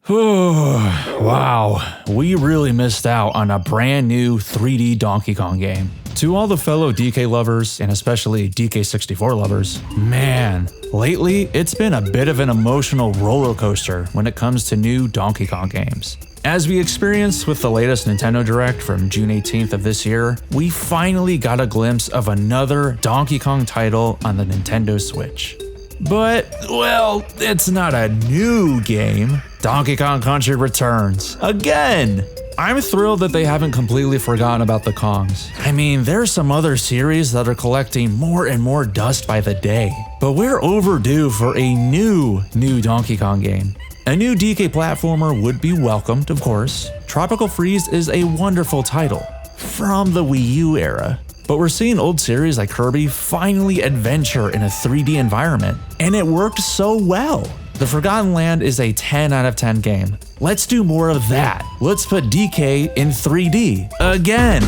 Wow, we really missed out on a brand new 3D Donkey Kong game. To all the fellow DK lovers, and especially DK64 lovers, man, lately it's been a bit of an emotional roller coaster when it comes to new Donkey Kong games. As we experienced with the latest Nintendo Direct from June 18th of this year, we finally got a glimpse of another Donkey Kong title on the Nintendo Switch. But, well, it's not a new game. Donkey Kong Country returns again. I'm thrilled that they haven't completely forgotten about the Kongs. I mean, there's some other series that are collecting more and more dust by the day, but we're overdue for a new Donkey Kong game. A new DK platformer would be welcomed, of course. Tropical Freeze is a wonderful title from the Wii U era. But we're seeing old series like Kirby finally adventure in a 3D environment, and it worked so well. The Forgotten Land is a 10 out of 10 game. Let's do more of that. Let's put DK in 3D again.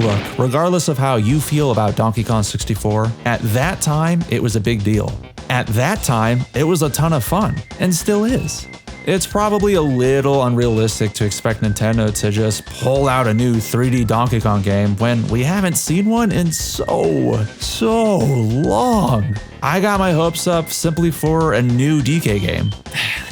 Look, regardless of how you feel about Donkey Kong 64, at that time it was a big deal. At that time, it was a ton of fun, and still is. It's probably a little unrealistic to expect Nintendo to just pull out a new 3D Donkey Kong game when we haven't seen one in so long. I got my hopes up simply for a new DK game.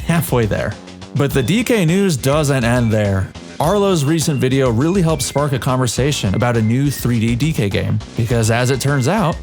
Halfway there. But the DK news doesn't end there. Arlo's recent video really helped spark a conversation about a new 3D DK game, because as it turns out,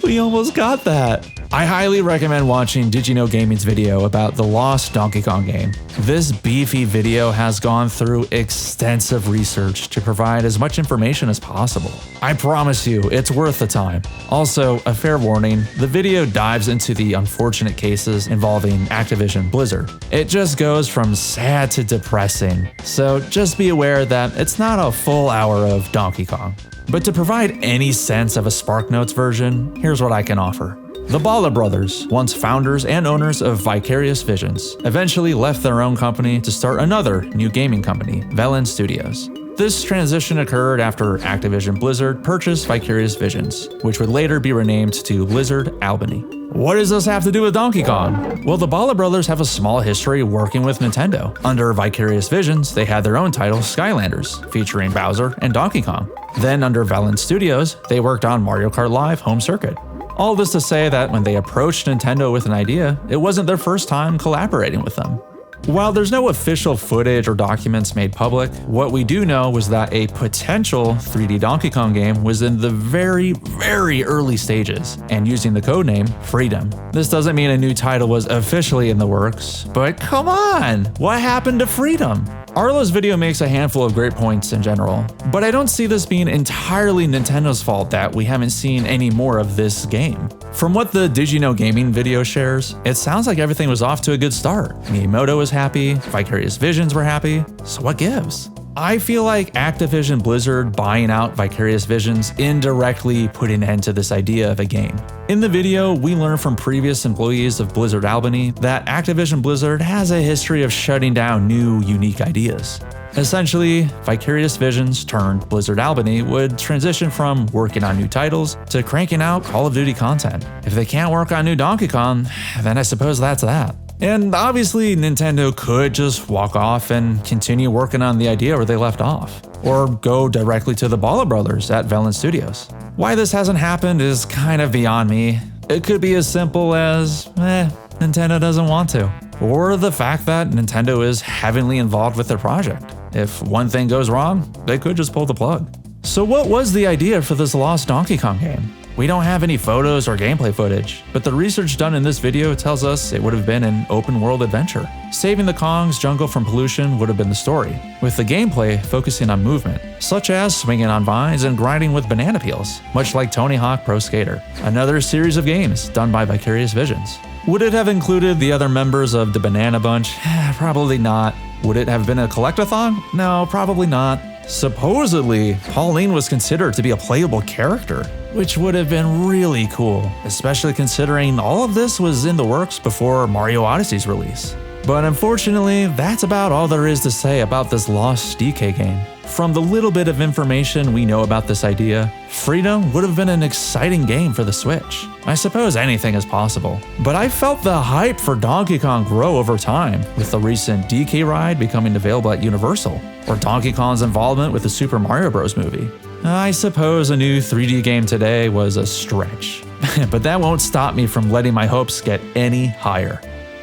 we almost got that. I highly recommend watching Did You Know Gaming's video about the lost Donkey Kong game. This beefy video has gone through extensive research to provide as much information as possible. I promise you, it's worth the time. Also, a fair warning, the video dives into the unfortunate cases involving Activision Blizzard. It just goes from sad to depressing, so just be aware that it's not a full hour of Donkey Kong. But to provide any sense of a SparkNotes version, here's what I can offer. The Bala brothers, once founders and owners of Vicarious Visions, eventually left their own company to start another new gaming company, Velan Studios. This transition occurred after Activision Blizzard purchased Vicarious Visions, which would later be renamed to Blizzard Albany. What does this have to do with Donkey Kong? Well, the Bala brothers have a small history working with Nintendo. Under Vicarious Visions, they had their own title, Skylanders, featuring Bowser and Donkey Kong. Then under Velan Studios, they worked on Mario Kart Live Home Circuit. All this to say that when they approached Nintendo with an idea, it wasn't their first time collaborating with them. While there's no official footage or documents made public, what we do know was that a potential 3D Donkey Kong game was in the very early stages, and using the codename Freedom. This doesn't mean a new title was officially in the works, but come on, what happened to Freedom? Arlo's video makes a handful of great points in general, but I don't see this being entirely Nintendo's fault that we haven't seen any more of this game. From what the Did You Know Gaming video shares, it sounds like everything was off to a good start. Miyamoto was happy, Vicarious Visions were happy, so what gives? I feel like Activision Blizzard buying out Vicarious Visions indirectly put an end to this idea of a game. In the video, we learn from previous employees of Blizzard Albany that Activision Blizzard has a history of shutting down new, unique ideas. Essentially, Vicarious Visions turned Blizzard Albany would transition from working on new titles to cranking out Call of Duty content. If they can't work on new Donkey Kong, then I suppose that's that. And obviously, Nintendo could just walk off and continue working on the idea where they left off, or go directly to the Bala brothers at Velan Studios. Why this hasn't happened is kind of beyond me. It could be as simple as, Nintendo doesn't want to, or the fact that Nintendo is heavily involved with their project. If one thing goes wrong, they could just pull the plug. So what was the idea for this lost Donkey Kong game? We don't have any photos or gameplay footage, but the research done in this video tells us it would have been an open-world adventure. Saving the Kong's jungle from pollution would have been the story, with the gameplay focusing on movement, such as swinging on vines and grinding with banana peels, much like Tony Hawk Pro Skater. Another series of games done by Vicarious Visions. Would it have included the other members of the Banana Bunch? Probably not. Would it have been a collectathon? No, probably not. Supposedly, Pauline was considered to be a playable character, which would have been really cool, especially considering all of this was in the works before Mario Odyssey's release. But unfortunately, that's about all there is to say about this lost DK game. From the little bit of information we know about this idea, Freedom would have been an exciting game for the Switch. I suppose anything is possible, but I felt the hype for Donkey Kong grow over time, with the recent DK ride becoming available at Universal, or Donkey Kong's involvement with the Super Mario Bros. Movie. I suppose a new 3D game today was a stretch, but that won't stop me from letting my hopes get any higher.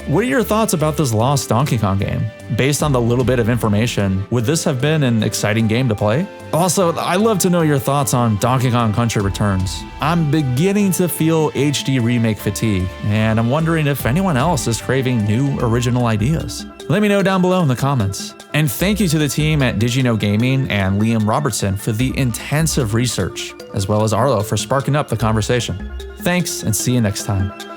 What are your thoughts about this lost Donkey Kong game? Based on the little bit of information, would this have been an exciting game to play? Also, I'd love to know your thoughts on Donkey Kong Country Returns. I'm beginning to feel HD remake fatigue, and I'm wondering if anyone else is craving new original ideas. Let me know down below in the comments. And thank you to the team at Did You Know Gaming and Liam Robertson for the intensive research, as well as Arlo for sparking up the conversation. Thanks, and see you next time.